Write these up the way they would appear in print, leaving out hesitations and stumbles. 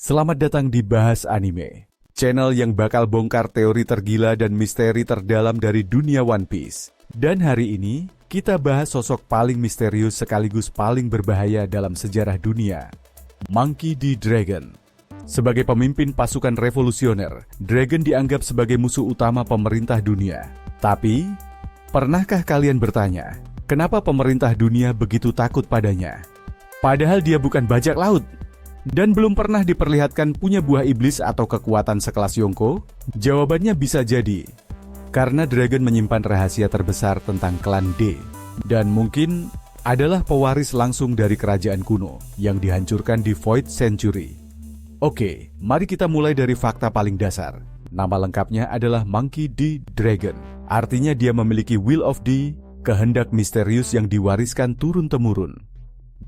Selamat datang di Bahas Anime, channel yang bakal bongkar teori tergila dan misteri terdalam dari dunia One Piece. Dan hari ini, kita bahas sosok paling misterius sekaligus paling berbahaya dalam sejarah dunia, Monkey D. Dragon. Sebagai pemimpin pasukan revolusioner, Dragon dianggap sebagai musuh utama pemerintah dunia. Tapi, pernahkah kalian bertanya, kenapa pemerintah dunia begitu takut padanya? Padahal dia bukan bajak laut, dan belum pernah diperlihatkan punya buah iblis atau kekuatan sekelas Yonko. Jawabannya bisa jadi karena Dragon menyimpan rahasia terbesar tentang klan D, dan mungkin adalah pewaris langsung dari kerajaan kuno yang dihancurkan di Void Century. Oke, mari kita mulai dari fakta paling dasar. Nama lengkapnya adalah Monkey D. Dragon. Artinya dia memiliki Will of D, kehendak misterius yang diwariskan turun-temurun,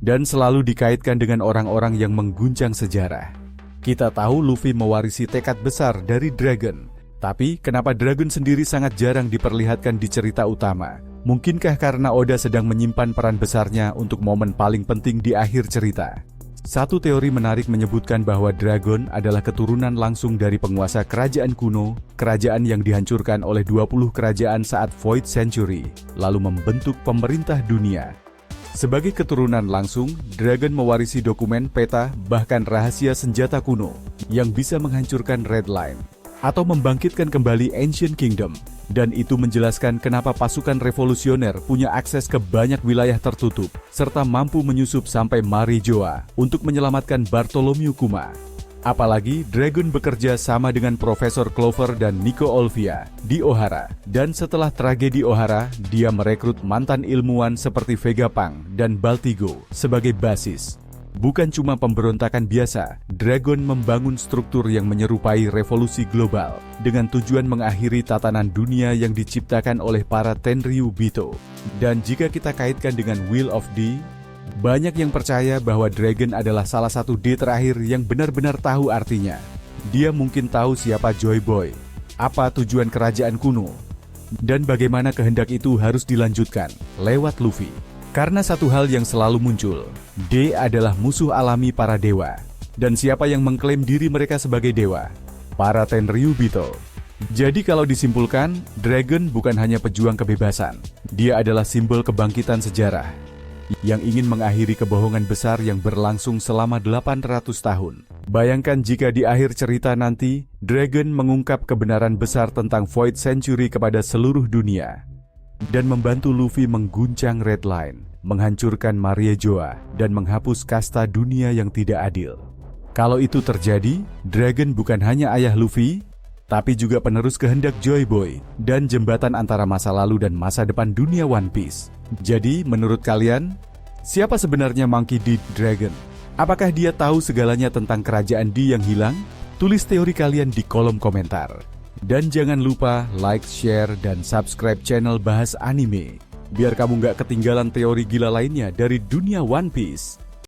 dan selalu dikaitkan dengan orang-orang yang mengguncang sejarah. Kita tahu Luffy mewarisi tekad besar dari Dragon, tapi kenapa Dragon sendiri sangat jarang diperlihatkan di cerita utama? Mungkinkah karena Oda sedang menyimpan peran besarnya untuk momen paling penting di akhir cerita? Satu teori menarik menyebutkan bahwa Dragon adalah keturunan langsung dari penguasa kerajaan kuno, kerajaan yang dihancurkan oleh 20 kerajaan saat Void Century, lalu membentuk pemerintah dunia. Sebagai keturunan langsung, Dragon mewarisi dokumen, peta, bahkan rahasia senjata kuno yang bisa menghancurkan Red Line atau membangkitkan kembali Ancient Kingdom. Dan itu menjelaskan kenapa pasukan revolusioner punya akses ke banyak wilayah tertutup serta mampu menyusup sampai Marijoa untuk menyelamatkan Bartholomew Kuma. Apalagi Dragon bekerja sama dengan Profesor Clover dan Nico Olvia di Ohara. Dan setelah tragedi Ohara, dia merekrut mantan ilmuwan seperti Vegapunk dan Baltigo sebagai basis. Bukan cuma pemberontakan biasa, Dragon membangun struktur yang menyerupai revolusi global dengan tujuan mengakhiri tatanan dunia yang diciptakan oleh para Tenryubito. Dan jika kita kaitkan dengan Will of D, banyak yang percaya bahwa Dragon adalah salah satu D terakhir yang benar-benar tahu artinya. Dia mungkin tahu siapa Joy Boy, apa tujuan kerajaan kuno, dan bagaimana kehendak itu harus dilanjutkan lewat Luffy. Karena satu hal yang selalu muncul, D adalah musuh alami para dewa. Dan siapa yang mengklaim diri mereka sebagai dewa? Para Tenryubito. Jadi kalau disimpulkan, Dragon bukan hanya pejuang kebebasan. Dia adalah simbol kebangkitan sejarah yang ingin mengakhiri kebohongan besar yang berlangsung selama 800 tahun. Bayangkan jika di akhir cerita nanti, Dragon mengungkap kebenaran besar tentang Void Century kepada seluruh dunia, dan membantu Luffy mengguncang Red Line, menghancurkan Marijoa, dan menghapus kasta dunia yang tidak adil. Kalau itu terjadi, Dragon bukan hanya ayah Luffy, tapi juga penerus kehendak Joy Boy, dan jembatan antara masa lalu dan masa depan dunia One Piece. Jadi, menurut kalian, siapa sebenarnya Monkey D. Dragon? Apakah dia tahu segalanya tentang kerajaan D yang hilang? Tulis teori kalian di kolom komentar. Dan jangan lupa like, share, dan subscribe channel Bahas Anime, biar kamu nggak ketinggalan teori gila lainnya dari dunia One Piece.